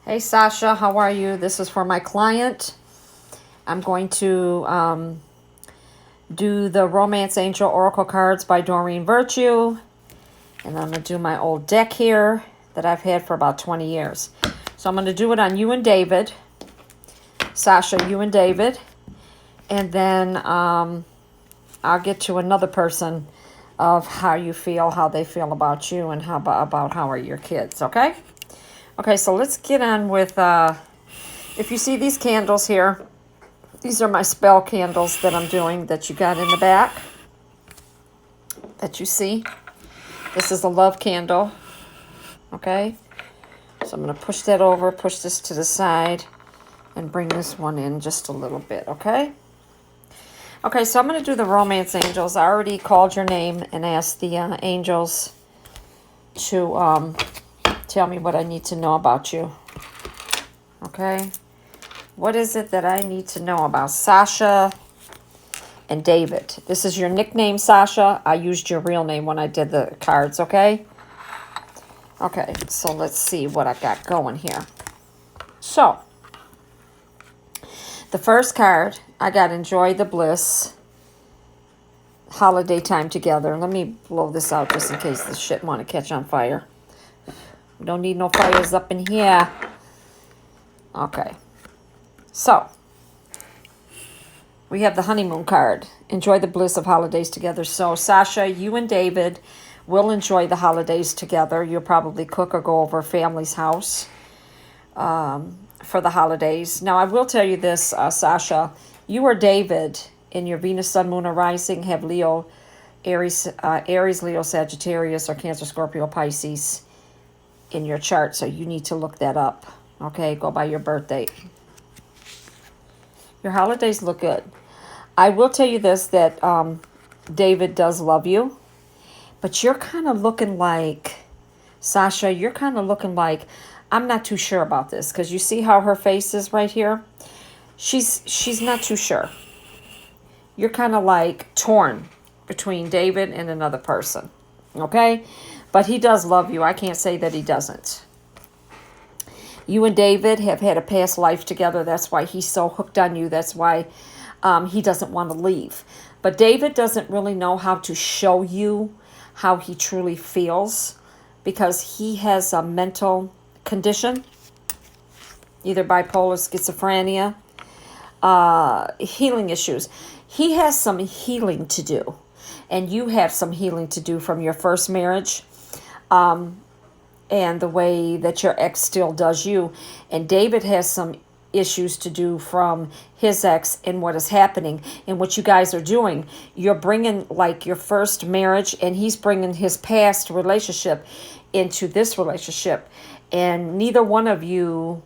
Hey Sasha, how are you? This is for my client. I'm going to do the Romance Angel Oracle cards by Doreen Virtue. And I'm going to do my old deck here that I've had for about 20 years. So I'm going to do it on you and David. Sasha, you and David. And then I'll get to another person of how you feel, how they feel about you, and about how are your kids, okay? Okay, so let's get on with, if you see these candles here, these are my spell candles that I'm doing that you got in the back, that you see. This is a love candle, okay? So I'm going to push that over, push this to the side, and bring this one in just a little bit, okay? Okay, so I'm going to do the Romance Angels. I already called your name and asked the angels to tell me what I need to know about you, okay? What is it that I need to know about Sasha and David? This is your nickname, Sasha. I used your real name when I did the cards, okay? Okay, so let's see what I got going here. So, the first card, I got Enjoy the Bliss, Holiday Time Together. Let me blow this out just in case this shit want to catch on fire. We don't need no fires up in here. Okay. So, we have the honeymoon card. Enjoy the bliss of holidays together. So, Sasha, you and David will enjoy the holidays together. You'll probably cook or go over family's house for the holidays. Now, I will tell you this, Sasha. You or David, in your Venus, Sun, Moon, or Rising, have Leo, Aries, Leo, Sagittarius, or Cancer, Scorpio, Pisces in your chart. So, you need to look that up. Okay, go by your birth date. Your holidays look good. I will tell you this, that David does love you, but you're kind of looking like, Sasha, you're kind of looking like, I'm not too sure about this, because you see how her face is right here? She's not too sure. You're kind of like torn between David and another person, okay? But he does love you. I can't say that he doesn't. You and David have had a past life together. That's why he's so hooked on you. That's why he doesn't want to leave. But David doesn't really know how to show you how he truly feels because he has a mental condition, either bipolar, schizophrenia, healing issues. He has some healing to do, and you have some healing to do from your first marriage. And the way that your ex still does you. And David has some issues to do from his ex and what is happening and what you guys are doing. You're bringing like your first marriage, and he's bringing his past relationship into this relationship. And neither one of you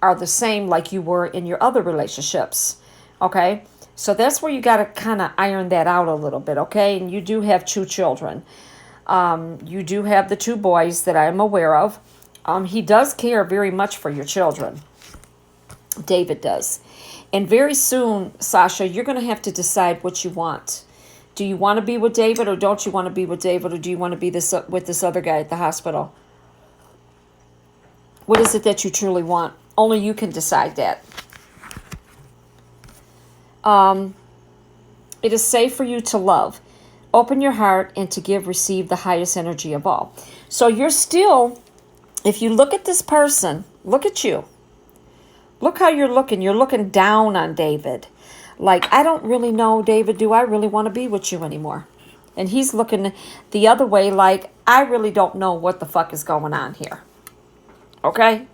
are the same like you were in your other relationships. Okay? So that's where you got to kind of iron that out a little bit. Okay? And you do have 2 children. You do have the 2 boys that I am aware of. He does care very much for your children. David does. And very soon, Sasha, you're going to have to decide what you want. Do you want to be with David, or don't you want to be with David, or do you want to be with this other guy at the hospital? What is it that you truly want? Only you can decide that. It is safe for you to love. Open your heart and to give, receive the highest energy of all. So you're still, if you look at this person, look at you. Look how you're looking. You're looking down on David. Like, I don't really know, David, do I really want to be with you anymore? And he's looking the other way like, I really don't know what the fuck is going on here. Okay?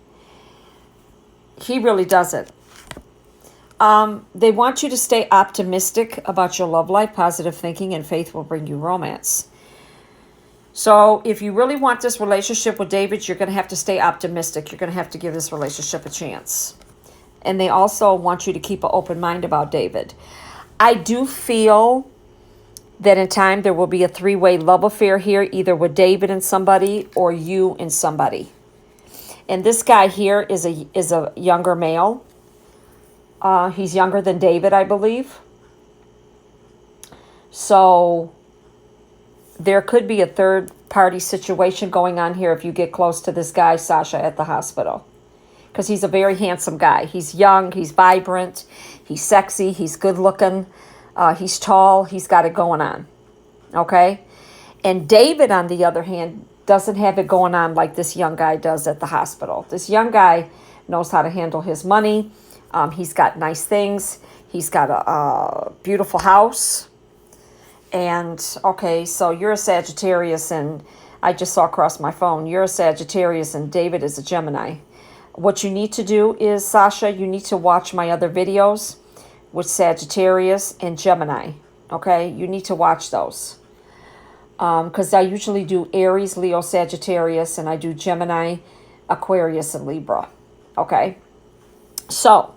He really doesn't. They want you to stay optimistic about your love life. Positive thinking and faith will bring you romance. So if you really want this relationship with David, you're going to have to stay optimistic. You're going to have to give this relationship a chance. And they also want you to keep an open mind about David. I do feel that in time there will be a 3-way love affair here, either with David and somebody or you and somebody. And this guy here is a younger male. He's younger than David, I believe. So there could be a third party situation going on here if you get close to this guy, Sasha, at the hospital. because he's a very handsome guy. He's young, he's vibrant, he's sexy, he's good looking, he's tall, he's got it going on. Okay? And David, on the other hand, doesn't have it going on like this young guy does at the hospital. This young guy knows how to handle his money. He's got nice things. He's got a beautiful house. And, okay, so you're a Sagittarius, and I just saw across my phone, you're a Sagittarius and David is a Gemini. What you need to do is, Sasha, you need to watch my other videos with Sagittarius and Gemini. Okay? You need to watch those. Because I usually do Aries, Leo, Sagittarius, and I do Gemini, Aquarius, and Libra. Okay? So,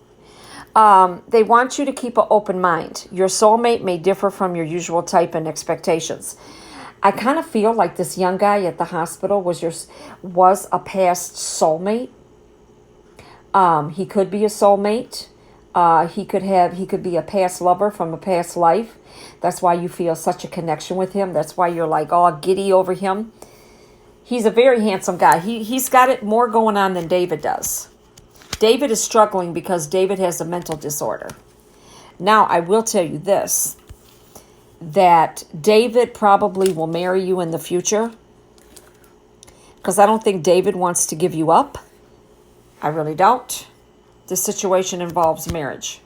they want you to keep an open mind. Your soulmate may differ from your usual type and expectations. I kind of feel like this young guy at the hospital was a past soulmate. He could be a soulmate. He could be a past lover from a past life. That's why you feel such a connection with him. That's why you're like all giddy over him. He's a very handsome guy. He's got it more going on than David does. David is struggling because David has a mental disorder. Now, I will tell you this, that David probably will marry you in the future, because I don't think David wants to give you up. I really don't. This situation involves marriage.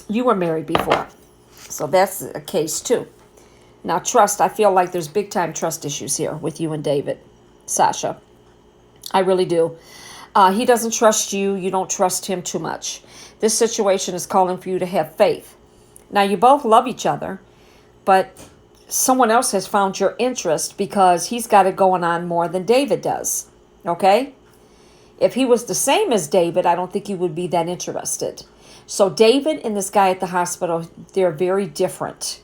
You were married before, so that's a case too. Now, trust, I feel like there's big time trust issues here with you and David, Sasha. I really do. He doesn't trust you. You don't trust him too much. This situation is calling for you to have faith. Now, you both love each other, but someone else has found your interest because he's got it going on more than David does. Okay? If he was the same as David, I don't think you would be that interested. So David and this guy at the hospital, they're very different.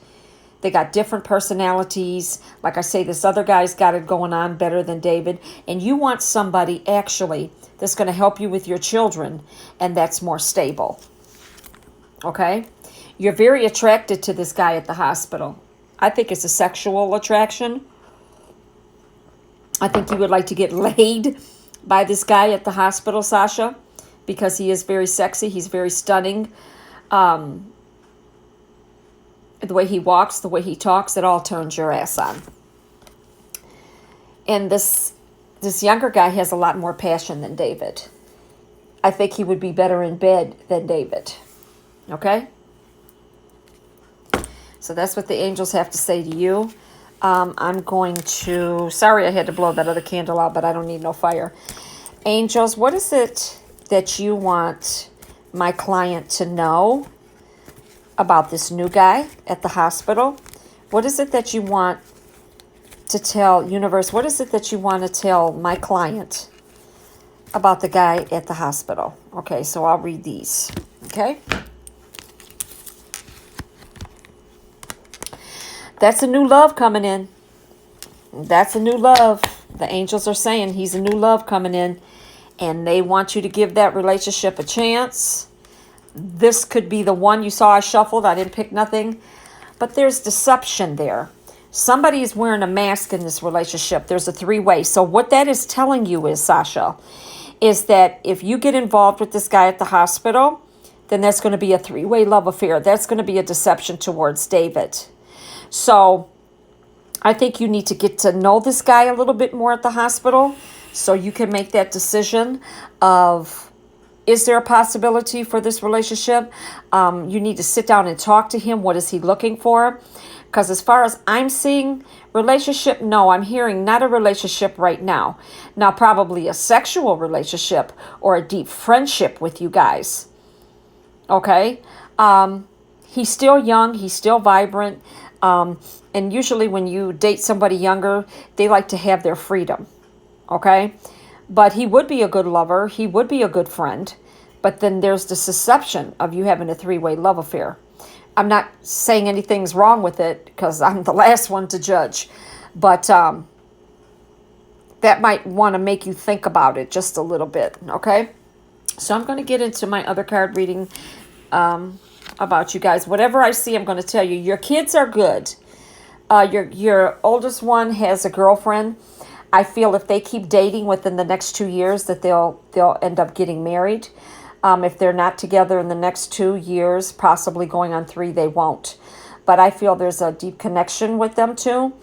They got different personalities. Like I say, this other guy's got it going on better than David. And you want somebody, actually, that's going to help you with your children, and that's more stable. Okay? You're very attracted to this guy at the hospital. I think it's a sexual attraction. I think you would like to get laid by this guy at the hospital, Sasha, because he is very sexy. He's very stunning. The way he walks, the way he talks, it all turns your ass on. And this younger guy has a lot more passion than David. I think he would be better in bed than David. Okay? So that's what the angels have to say to you. I'm going to... Sorry I had to blow that other candle out, but I don't need no fire. Angels, what is it that you want my client to know about this new guy at the hospital? What is it that you want to tell, universe, what is it that you want to tell my client about the guy at the hospital? Okay, so I'll read these. Okay? That's a new love coming in. That's a new love. The angels are saying he's a new love coming in, and they want you to give that relationship a chance. This could be the one. You saw I shuffled. I didn't pick nothing. But there's deception there. Somebody is wearing a mask in this relationship. There's a three-way. So what that is telling you is, Sasha, is that if you get involved with this guy at the hospital, then that's going to be a three-way love affair. That's going to be a deception towards David. So I think you need to get to know this guy a little bit more at the hospital so you can make that decision of, is there a possibility for this relationship? You need to sit down and talk to him. What is he looking for? Because as far as I'm seeing, relationship, no, I'm hearing not a relationship right now. Now, probably a sexual relationship or a deep friendship with you guys. Okay? He's still young. He's still vibrant. And usually when you date somebody younger, they like to have their freedom. Okay? But he would be a good lover. He would be a good friend. But then there's the deception of you having a three-way love affair. I'm not saying anything's wrong with it because I'm the last one to judge. But that might want to make you think about it just a little bit. Okay? So I'm going to get into my other card reading about you guys. Whatever I see, I'm going to tell you. Your kids are good. Your oldest one has a girlfriend. I feel if they keep dating within the next 2 years that they'll end up getting married. If they're not together in the next 2 years, possibly going on 3, they won't. But I feel there's a deep connection with them too.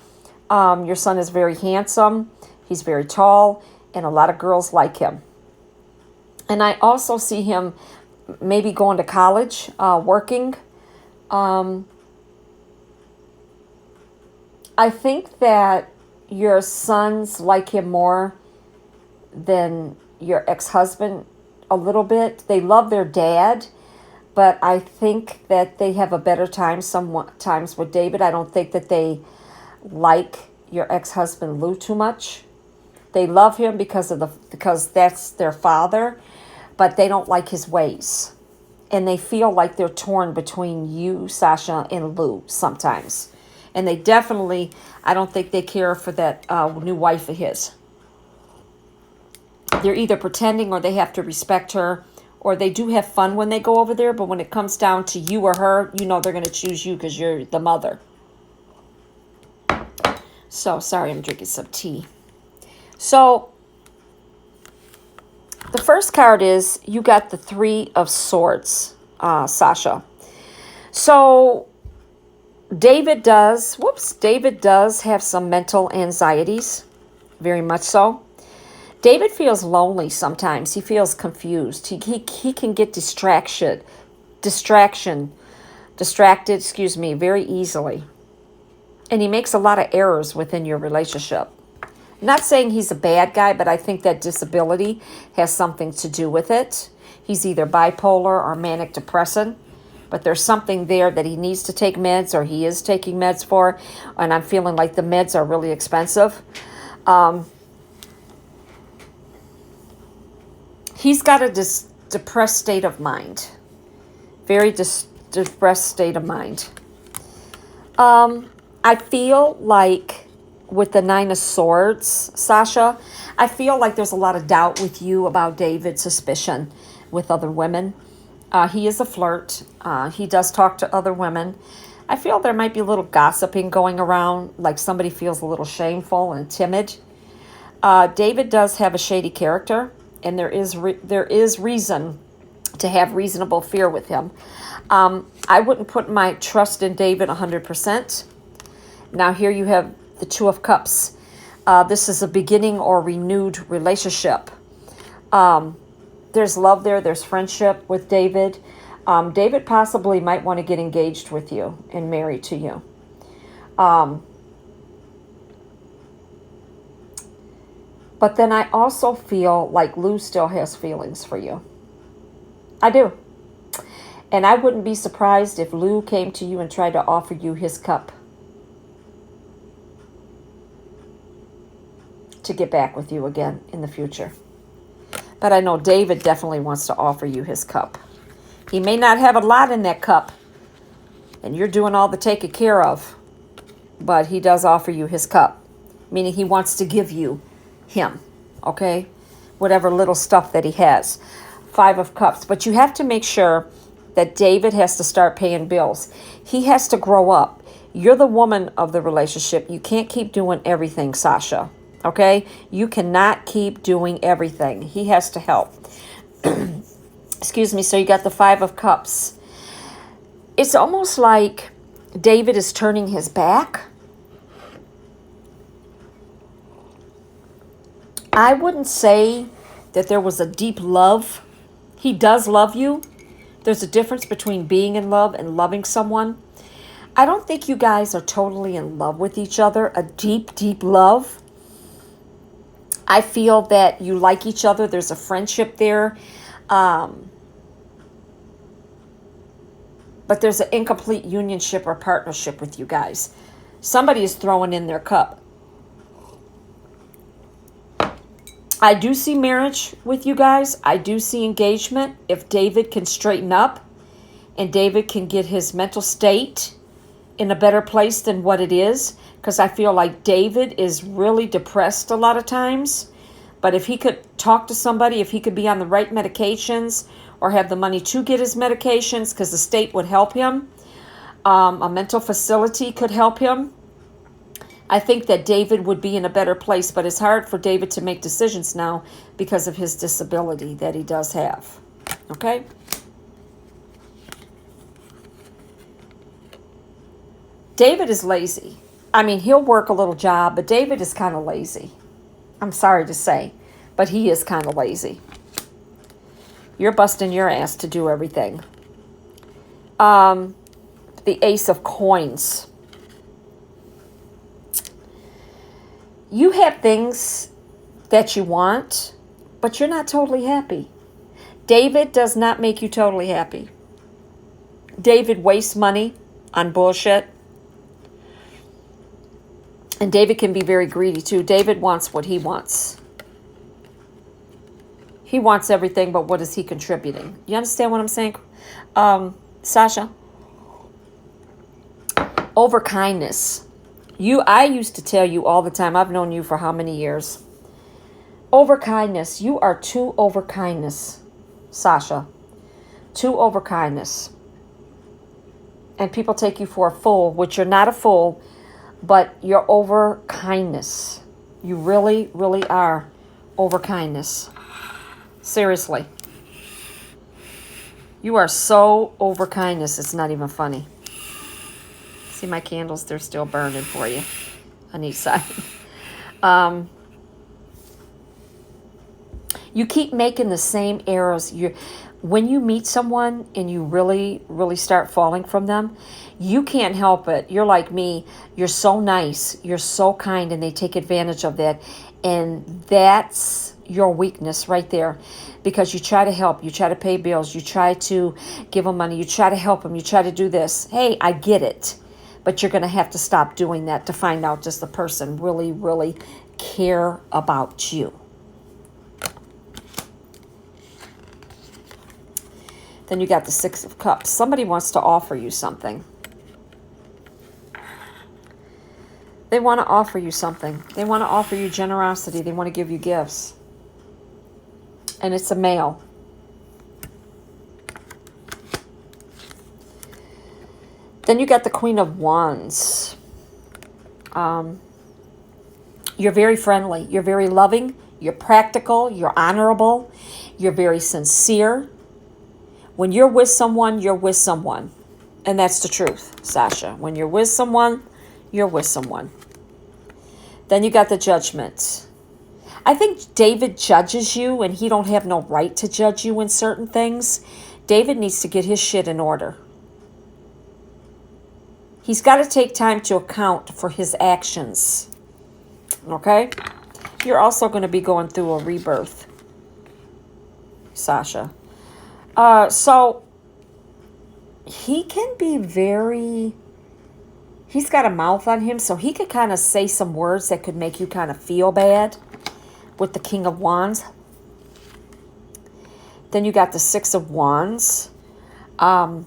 Your son is very handsome. He's very tall, and a lot of girls like him. And I also see him maybe going to college, working. I think that your sons like him more than your ex-husband a little bit. They love their dad, but I think that they have a better time sometimes with David. I don't think that they like your ex-husband Lou too much. They love him because that's their father, but they don't like his ways. And they feel like they're torn between you, Sasha, and Lou sometimes. And they definitely, I don't think they care for that new wife of his. They're either pretending or they have to respect her, or they do have fun when they go over there, but when it comes down to you or her, you know they're going to choose you because you're the mother. So, sorry, I'm drinking some tea. So, the first card is you got the 3 of Swords, Sasha. So, David does have some mental anxieties, very much so. David feels lonely sometimes. He feels confused. He can get distracted, very easily. And he makes a lot of errors within your relationship. I'm not saying he's a bad guy, but I think that disability has something to do with it. He's either bipolar or manic depressive, but there's something there that he needs to take meds, or he is taking meds for, and I'm feeling like the meds are really expensive. He's got a depressed state of mind. Very depressed state of mind. I feel like with the 9 of Swords, Sasha, I feel like there's a lot of doubt with you about David, suspicion with other women. He is a flirt. He does talk to other women. I feel there might be a little gossiping going around, like somebody feels a little shameful and timid. David does have a shady character, and there is reason to have reasonable fear with him. I wouldn't put my trust in David 100%. Now here you have the 2 of Cups. This is a beginning or renewed relationship. There's love there. There's friendship with David. David possibly might want to get engaged with you and married to you. But then I also feel like Lou still has feelings for you. I do. And I wouldn't be surprised if Lou came to you and tried to offer you his cup to get back with you again in the future. But I know David definitely wants to offer you his cup. He may not have a lot in that cup, and you're doing all the taking care of, but he does offer you his cup, meaning he wants to give you him, okay? Whatever little stuff that he has. 5 of Cups. But you have to make sure that David has to start paying bills. He has to grow up. You're the woman of the relationship. You can't keep doing everything, Sasha, okay? You cannot keep doing everything. He has to help. Excuse me. So you got the 5 of Cups. It's almost like David is turning his back. I wouldn't say that there was a deep love. He does love you. There's a difference between being in love and loving someone. I don't think you guys are totally in love with each other, a deep, deep love. I feel that you like each other. There's a friendship there. But there's an incomplete unionship or partnership with you guys. Somebody is throwing in their cup. I do see marriage with you guys. I do see engagement. If David can straighten up and David can get his mental state in a better place than what it is, because I feel like David is really depressed a lot of times. But if he could talk to somebody, if he could be on the right medications or have the money to get his medications, because the state would help him, a mental facility could help him. I think that David would be in a better place, but it's hard for David to make decisions now because of his disability that he does have. Okay? David is lazy. I mean, he'll work a little job, but David is kind of lazy. I'm sorry to say, but he is kind of lazy. You're busting your ass to do everything. The Ace of Coins. You have things that you want, but you're not totally happy. David does not make you totally happy. David wastes money on bullshit. And David can be very greedy too. David wants what he wants. He wants everything, but what is he contributing? You understand what I'm saying? Sasha? Over kindness. I used to tell you all the time, I've known you for how many years? Over kindness. You are too over kindness, Sasha. Too over kindness. And people take you for a fool, which you're not a fool, but you're over kindness. You really, really are over kindness. Seriously. You are so over kindness, it's not even funny. See my candles? They're still burning for you on each side. You keep making the same errors. When you meet someone and you really, really start falling from them, you can't help it. You're like me. You're so nice. You're so kind, and they take advantage of that. And that's your weakness right there, because you try to help. You try to pay bills. You try to give them money. You try to help them. You try to do this. Hey, I get it. But you're going to have to stop doing that to find out does the person really, really care about you. Then you got the Six of Cups. Somebody wants to offer you something. They want to offer you something. They want to offer you generosity. They want to give you gifts. And it's a male. Then you got the Queen of Wands. You're very friendly. You're very loving. You're practical. You're honorable. You're very sincere. When you're with someone, you're with someone. And that's the truth, Sasha. When you're with someone, you're with someone. Then you got the Judgment. I think David judges you, and he don't have no right to judge you in certain things. David needs to get his shit in order. He's got to take time to account for his actions. Okay? You're also going to be going through a rebirth, Sasha. So he can be he's got a mouth on him, so he could kind of say some words that could make you kind of feel bad with the King of Wands. Then you got the Six of Wands. I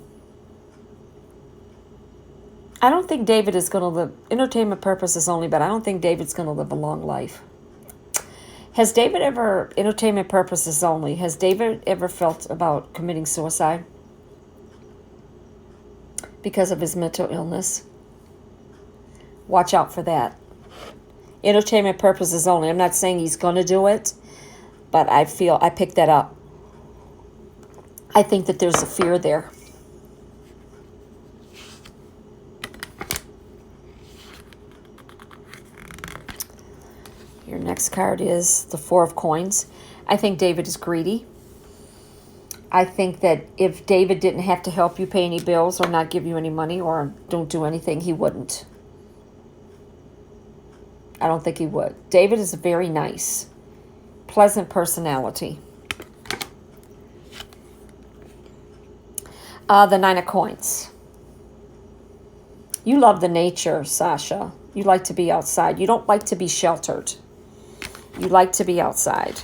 don't think David is going to live, entertainment purposes only, but I don't think David's going to live a long life. Has David ever, entertainment purposes only, has David ever felt about committing suicide because of his mental illness? Watch out for that. Entertainment purposes only. I'm not saying he's going to do it, but I picked that up. I think that there's a fear there. Your next card is the Four of Coins. I think David is greedy. I think that if David didn't have to help you pay any bills or not give you any money or don't do anything, he wouldn't. I don't think he would. David is very nice, pleasant personality. The Nine of Coins. You love the nature, Sasha. You like to be outside. You don't like to be sheltered. You like to be outside.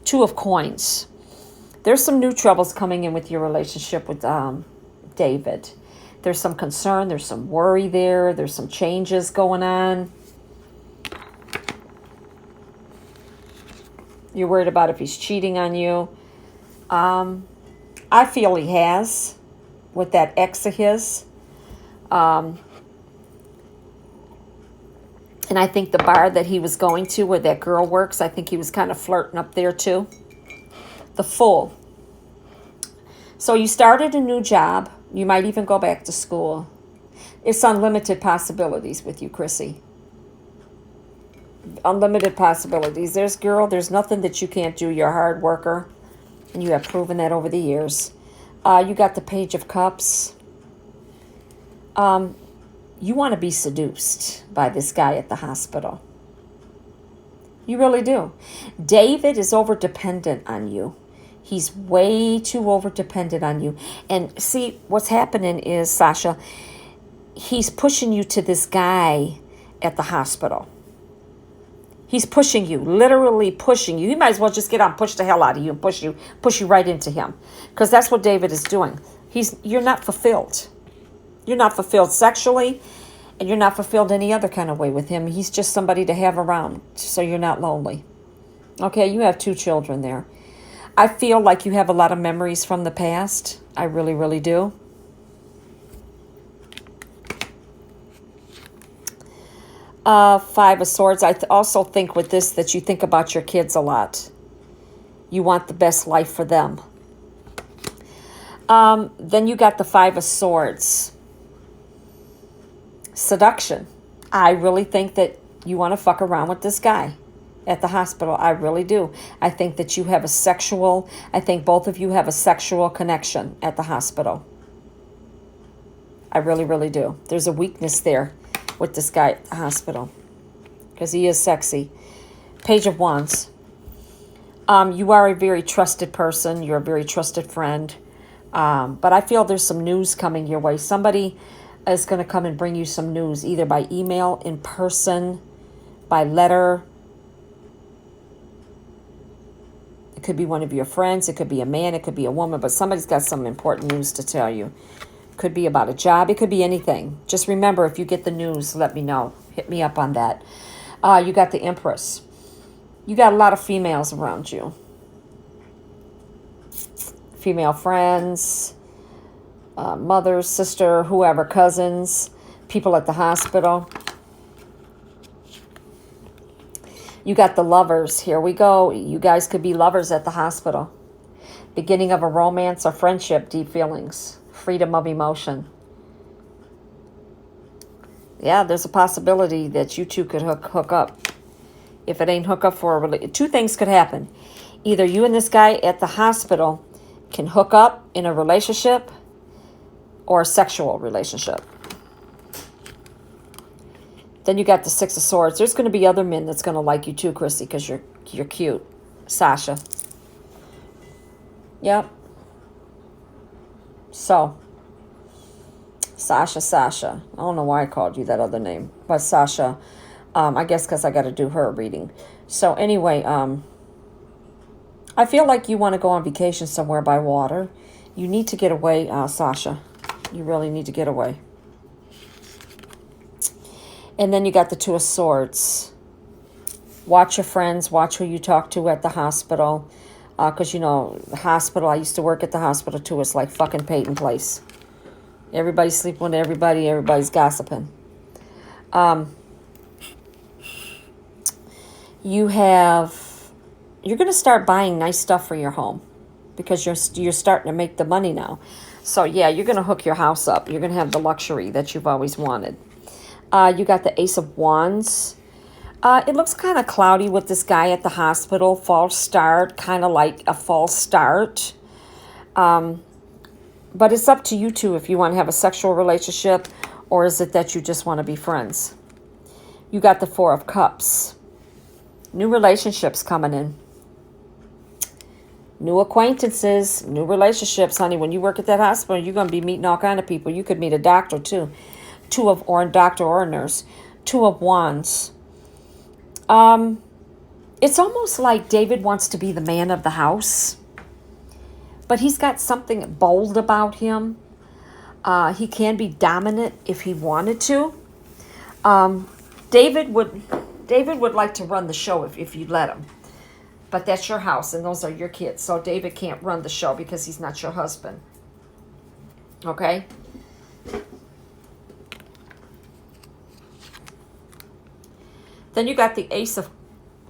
Two of Coins. There's some new troubles coming in with your relationship with David. There's some concern. There's some worry there. There's some changes going on. You're worried about if he's cheating on you. I feel he has with that ex of his. And I think the bar that he was going to where that girl works, I think he was kind of flirting up there too. The Fool. So you started a new job. You might even go back to school. It's unlimited possibilities with you, Chrissy. Unlimited possibilities. There's nothing that you can't do. You're a hard worker, and you have proven that over the years. You got the Page of Cups. You want to be seduced by this guy at the hospital. You really do. David is over dependent on you. He's way too over dependent on you. And see, what's happening is, Sasha, he's pushing you to this guy at the hospital. He's pushing you, literally pushing you. You might as well just get on, push the hell out of you, and push you right into him. Because that's what David is doing. You're not fulfilled. You're not fulfilled sexually, and you're not fulfilled any other kind of way with him. He's just somebody to have around, so you're not lonely. Okay, you have 2 children there. I feel like you have a lot of memories from the past. I really, really do. Five of Swords. I also think with this that you think about your kids a lot. You want the best life for them. Then you got the Five of Swords. Seduction. I really think that you want to fuck around with this guy at the hospital. I really do. I think that you have I think both of you have a sexual connection at the hospital. I really, really do. There's a weakness there with this guy at the hospital because he is sexy. Page of Wands. You are a very trusted person. You're a very trusted friend. But I feel there's some news coming your way. Somebody is going to come and bring you some news, either by email, in person, by letter. It could be one of your friends. It could be a man. It could be a woman. But somebody's got some important news to tell you. It could be about a job. It could be anything. Just remember, if you get the news, let me know. Hit me up on that. You got the Empress. You got a lot of females around you. Female friends, mother, sister, whoever, cousins, people at the hospital. You got the Lovers. Here we go. You guys could be lovers at the hospital. Beginning of a romance or friendship, deep feelings, freedom of emotion. Yeah, there's a possibility that you two could hook up. If it ain't hook up for a relationship, 2 things could happen. Either you and this guy at the hospital can hook up in a relationship or a sexual relationship. Then you got the Six of Swords. There's going to be other men that's going to like you too, Chrissy, because you're cute. Sasha. Yep. So, Sasha. I don't know why I called you that other name, but Sasha. I guess because I got to do her reading. So anyway, I feel like you want to go on vacation somewhere by water. You need to get away, Sasha. You really need to get away. And then you got the Two of Swords. Watch your friends. Watch who you talk to at the hospital. Because, the hospital, I used to work at the hospital too. It's like fucking Peyton Place. Everybody's sleeping with everybody. Everybody's gossiping. You're going to start buying nice stuff for your home. Because you're starting to make the money now. So, yeah, you're going to hook your house up. You're going to have the luxury that you've always wanted. You got the Ace of Wands. It looks kind of cloudy with this guy at the hospital. False start, kind of like a false start. But it's up to you two if you want to have a sexual relationship or is it that you just want to be friends. You got the Four of Cups. New relationships coming in. New acquaintances, new relationships, honey. When you work at that hospital, you're going to be meeting all kind of people. You could meet a doctor too. Or a doctor or a nurse. Two of Wands. It's almost like David wants to be the man of the house. But he's got something bold about him. He can be dominant if he wanted to. David would like to run the show if you'd let him. But that's your house and those are your kids. So David can't run the show because he's not your husband. Okay? Then you got the Ace of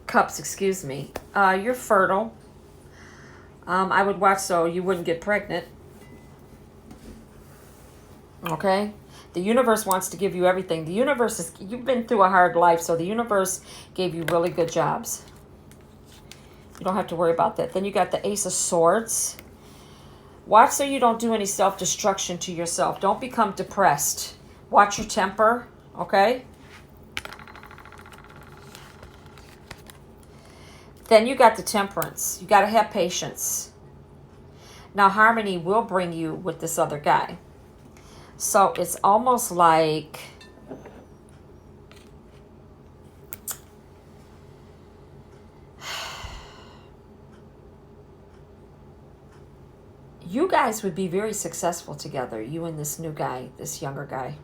Cups, excuse me. You're fertile. I would watch so you wouldn't get pregnant. Okay? The universe wants to give you everything. The universe is, you've been through a hard life, so the universe gave you really good jobs. You don't have to worry about that. Then you got the Ace of Swords. Watch so you don't do any self-destruction to yourself. Don't become depressed. Watch your temper, okay? Then you got the Temperance. You got to have patience. Now, harmony will bring you with this other guy. So it's almost like you guys would be very successful together, you and this new guy, this younger guy.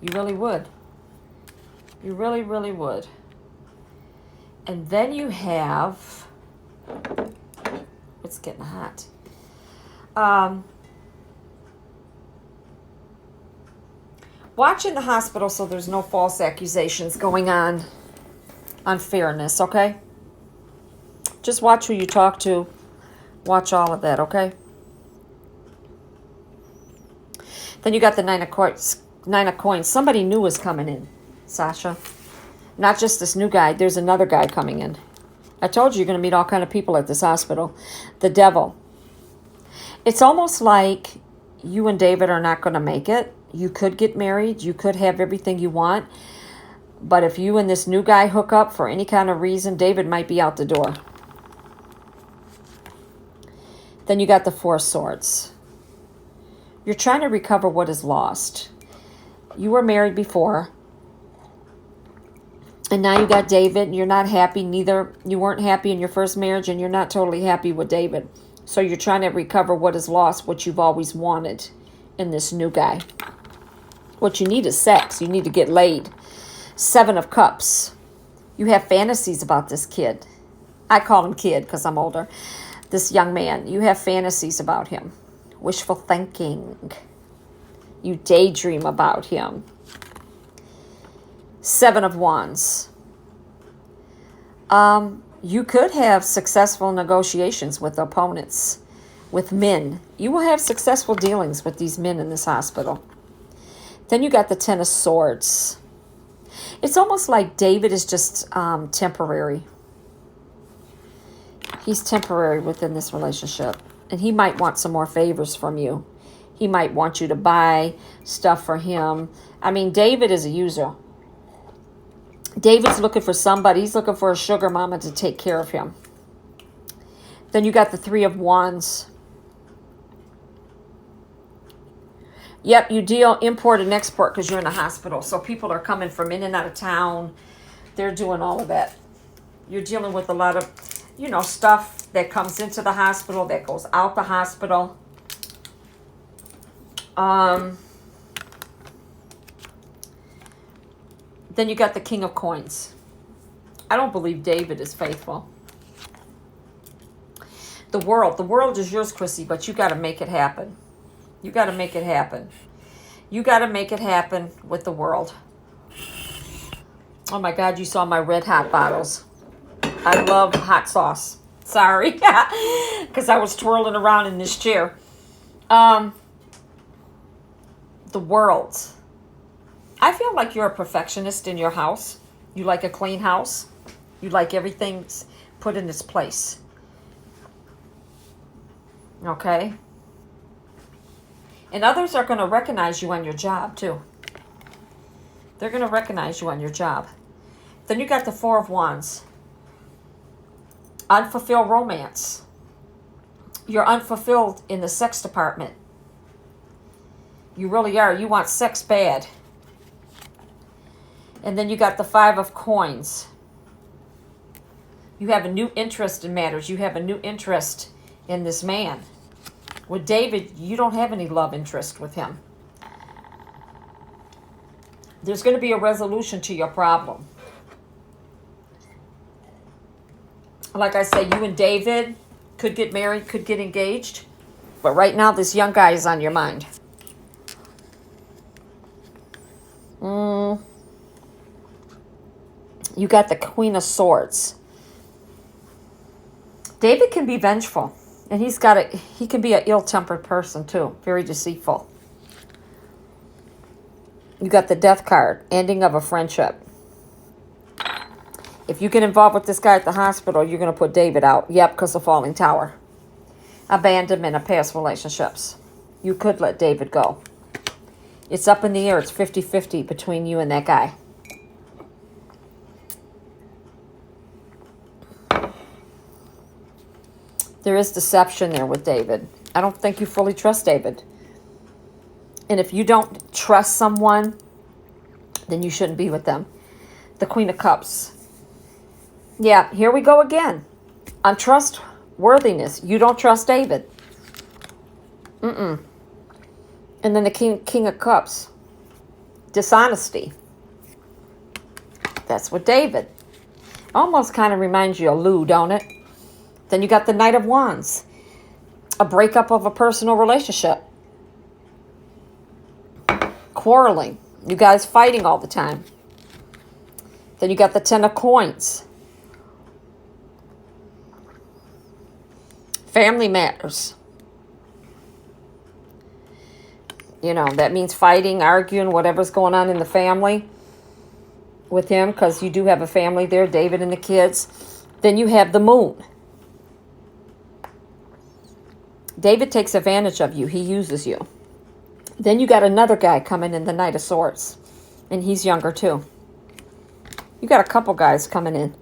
You really would. You really, really would. And then you have, it's getting hot. Watch in the hospital so there's no false accusations going on unfairness, okay? Just watch who you talk to. Watch all of that, okay? Then you got the Nine of Coins. Nine of Coins. Somebody new is coming in, Sasha. Not just this new guy. There's another guy coming in. I told you you're going to meet all kind of people at this hospital. The Devil. It's almost like you and David are not going to make it. You could get married. You could have everything you want. But if you and this new guy hook up for any kind of reason, David might be out the door. Then you got the Four of Swords. You're trying to recover what is lost. You were married before. And now you got David, and you're not happy. You weren't happy in your first marriage, and you're not totally happy with David. So you're trying to recover what is lost, what you've always wanted in this new guy. What you need is sex. You need to get laid. Seven of Cups. You have fantasies about this kid. I call him kid because I'm older. This young man. You have fantasies about him. Wishful thinking. You daydream about him. Seven of Wands. You could have successful negotiations with opponents, with men. You will have successful dealings with these men in this hospital. Then you got the Ten of Swords. It's almost like David is just temporary. He's temporary within this relationship. And he might want some more favors from you. He might want you to buy stuff for him. I mean, David is a user. David's looking for somebody. He's looking for a sugar mama to take care of him. Then you got the Three of Wands. Yep, you deal import and export because you're in a hospital. So people are coming from in and out of town. They're doing all of that. You're dealing with a lot of, stuff that comes into the hospital, that goes out the hospital. Then you got the King of Coins. I don't believe David is faithful. The world is yours, Chrissy, but you got to make it happen. You got to make it happen. You got to make it happen with the world. Oh my God, you saw my red hot bottles. I love hot sauce. Sorry, because I was twirling around in this chair. The world. I feel like you're a perfectionist in your house. You like a clean house. You like everything's put in its place. Okay? And others are going to recognize you on your job, too. They're going to recognize you on your job. Then you got the Four of Wands. Unfulfilled romance. You're unfulfilled in the sex department. You really are. You want sex bad. And then you got the Five of Coins. You have a new interest in matters. You have a new interest in this man. With David, you don't have any love interest with him. There's going to be a resolution to your problem. Like I say, you and David could get married, could get engaged. But right now, this young guy is on your mind. You got the Queen of Swords. David can be vengeful. And he can be an ill-tempered person too. Very deceitful. You got the Death card. Ending of a friendship. If you get involved with this guy at the hospital, you're going to put David out. Yep, because of falling tower. Abandonment of past relationships. You could let David go. It's up in the air. It's 50-50 between you and that guy. There is deception there with David. I don't think you fully trust David. And if you don't trust someone, then you shouldn't be with them. The Queen of Cups. Yeah, here we go again. Untrustworthiness. You don't trust David. And then the King of Cups. Dishonesty. That's what David. Almost kind of reminds you of Lou, don't it? Then you got the Knight of Wands. A breakup of a personal relationship. Quarreling. You guys fighting all the time. Then you got the Ten of Coins. Family matters. You know, that means fighting, arguing, whatever's going on in the family with him, because you do have a family there, David and the kids. Then you have the Moon. David takes advantage of you. He uses you. Then you got another guy coming in, the Knight of Swords. And he's younger too. You got a couple guys coming in.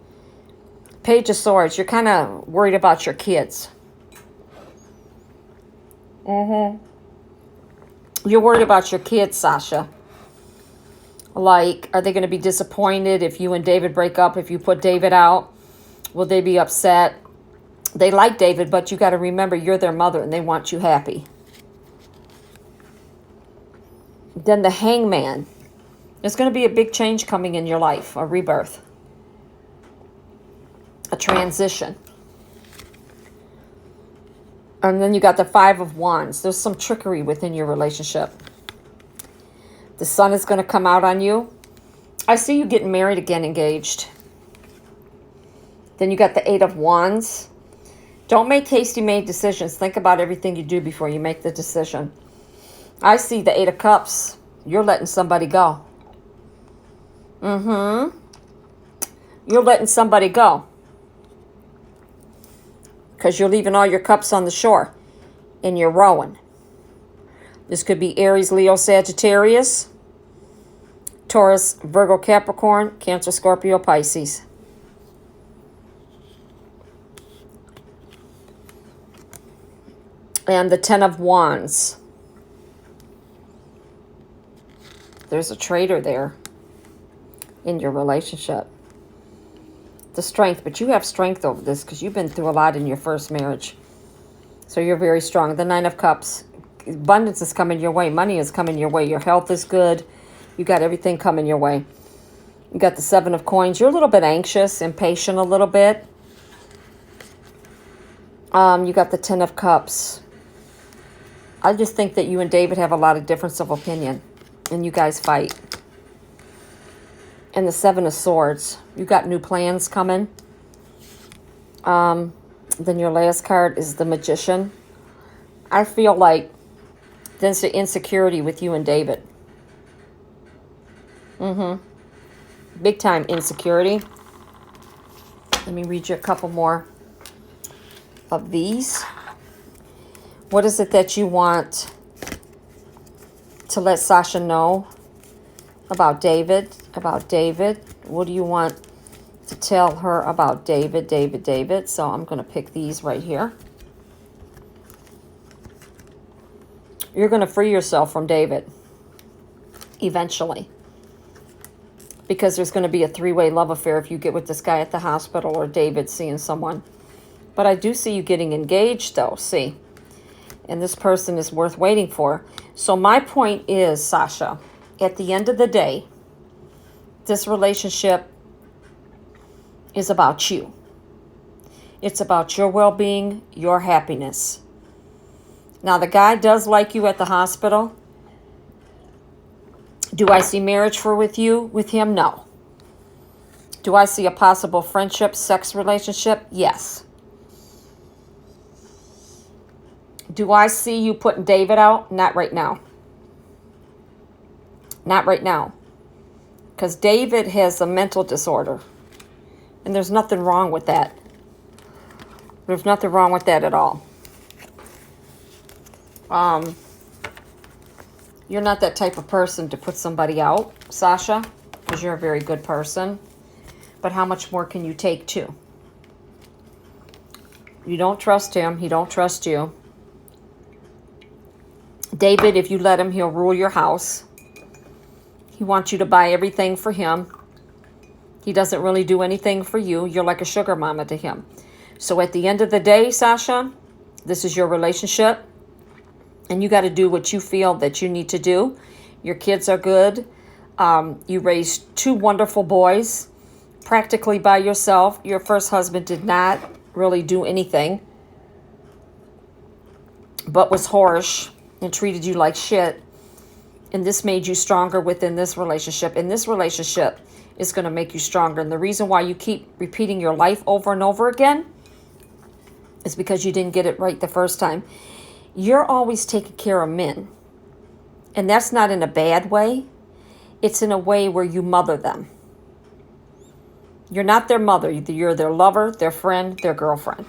Page of Swords. You're kind of worried about your kids. You're worried about your kids, Sasha. Like, are they going to be disappointed if you and David break up, if you put David out? Will they be upset? They like David, but you got to remember you're their mother and they want you happy. Then the Hangman. There's going to be a big change coming in your life, a rebirth. A transition. And then you got the Five of Wands. There's some trickery within your relationship. The sun is going to come out on you. I see you getting married again, engaged. Then you got the Eight of Wands. Don't make hasty-made decisions. Think about everything you do before you make the decision. I see the Eight of Cups. You're letting somebody go. You're letting somebody go. Because you're leaving all your cups on the shore. And you're rowing. This could be Aries, Leo, Sagittarius, Taurus, Virgo, Capricorn, Cancer, Scorpio, Pisces. And the Ten of Wands. There's a traitor there in your relationship. The Strength, but you have strength over this because you've been through a lot in your first marriage. So you're very strong. The Nine of Cups. Abundance is coming your way. Money is coming your way. Your health is good. You got everything coming your way. You got the Seven of Coins. You're a little bit anxious, impatient a little bit. You got the Ten of Cups. I just think that you and David have a lot of difference of opinion. And you guys fight. And the Seven of Swords. You got new plans coming. Then your last card is the Magician. I feel like there's the insecurity with you and David. Big time insecurity. Let me read you a couple more of these. What is it that you want to let Sasha know about David? About David. What do you want to tell her about David? David. So I'm going to pick these right here. You're going to free yourself from David. Eventually. Because there's going to be a three-way love affair if you get with this guy at the hospital or David seeing someone. But I do see you getting engaged though. See. And this person is worth waiting for. So my point is, Sasha, at the end of the day, this relationship is about you. It's about your well-being, your happiness. Now, the guy does like you at the hospital. Do I see marriage with him? No. Do I see a possible friendship, sex relationship? Yes. Do I see you putting David out? Not right now. Not right now. Because David has a mental disorder. And there's nothing wrong with that. There's nothing wrong with that at all. You're not that type of person to put somebody out, Sasha, because you're a very good person. But how much more can you take too? You don't trust him. He don't trust you. David, if you let him, he'll rule your house. He wants you to buy everything for him. He doesn't really do anything for you. You're like a sugar mama to him. So at the end of the day, Sasha, this is your relationship. And you got to do what you feel that you need to do. Your kids are good. You raised 2 wonderful boys practically by yourself. Your first husband did not really do anything, but was whorish and treated you like shit. And this made you stronger within this relationship. And this relationship is going to make you stronger. And the reason why you keep repeating your life over and over again is because you didn't get it right the first time. You're always taking care of men. And that's not in a bad way. It's in a way where you mother them. You're not their mother. You're their lover, their friend, their girlfriend.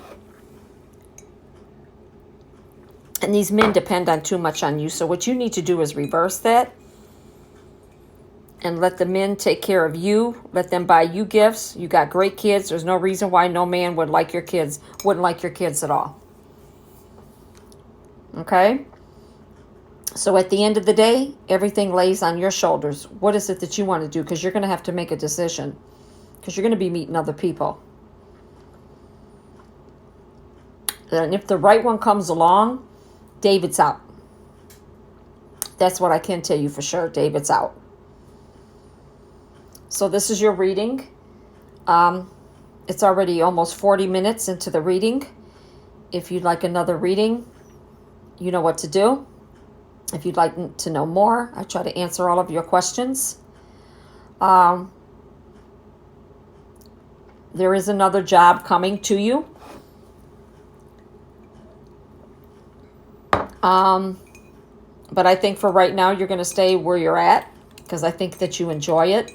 And these men depend on too much on you. So what you need to do is reverse that. And let the men take care of you. Let them buy you gifts. You got great kids. There's no reason why no man would like your kids. Wouldn't like your kids at all. Okay? So at the end of the day, everything lays on your shoulders. What is it that you want to do? Because you're going to have to make a decision. Because you're going to be meeting other people. And if the right one comes along, David's out. That's what I can tell you for sure. David's out. So this is your reading. It's already almost 40 minutes into the reading. If you'd like another reading, you know what to do. If you'd like to know more, I try to answer all of your questions. There is another job coming to you. But I think for right now, you're going to stay where you're at because I think that you enjoy it.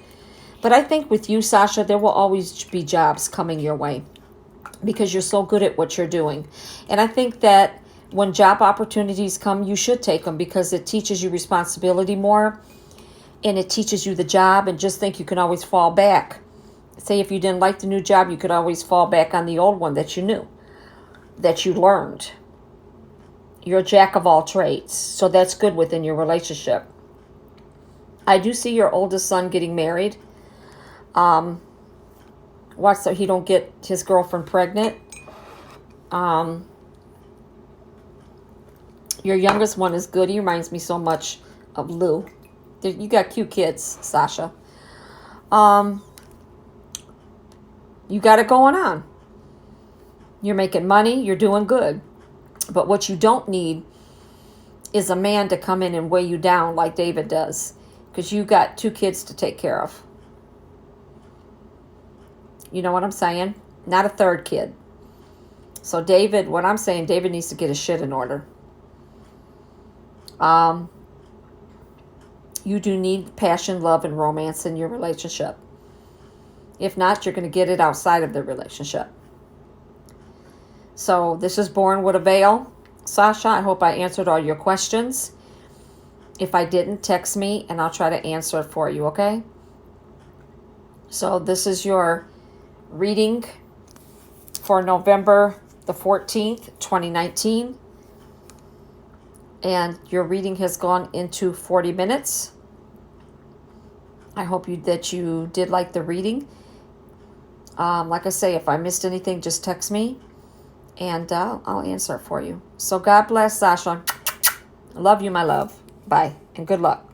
But I think with you, Sasha, there will always be jobs coming your way because you're so good at what you're doing. And I think that when job opportunities come, you should take them because it teaches you responsibility more and it teaches you the job. And just think you can always fall back. Say if you didn't like the new job, you could always fall back on the old one that you knew, that you learned. You're a jack of all trades. So that's good within your relationship. I do see your oldest son getting married. Watch so he don't get his girlfriend pregnant. Your youngest one is good. He reminds me so much of Lou. You got cute kids, Sasha. You got it going on. You're making money. You're doing good. But what you don't need is a man to come in and weigh you down like David does. Because you got 2 kids to take care of. You know what I'm saying? Not a 3rd kid. So David, what I'm saying, David needs to get his shit in order. You do need passion, love, and romance in your relationship. If not, you're going to get it outside of the relationship. So this is Born with a Veil. Sasha, I hope I answered all your questions. If I didn't, text me and I'll try to answer it for you, okay? So this is your reading for November the 14th, 2019. And your reading has gone into 40 minutes. I hope that you did like the reading. Like I say, if I missed anything, just text me. And I'll answer it for you. So God bless, Sasha. I love you, my love. Bye. And good luck.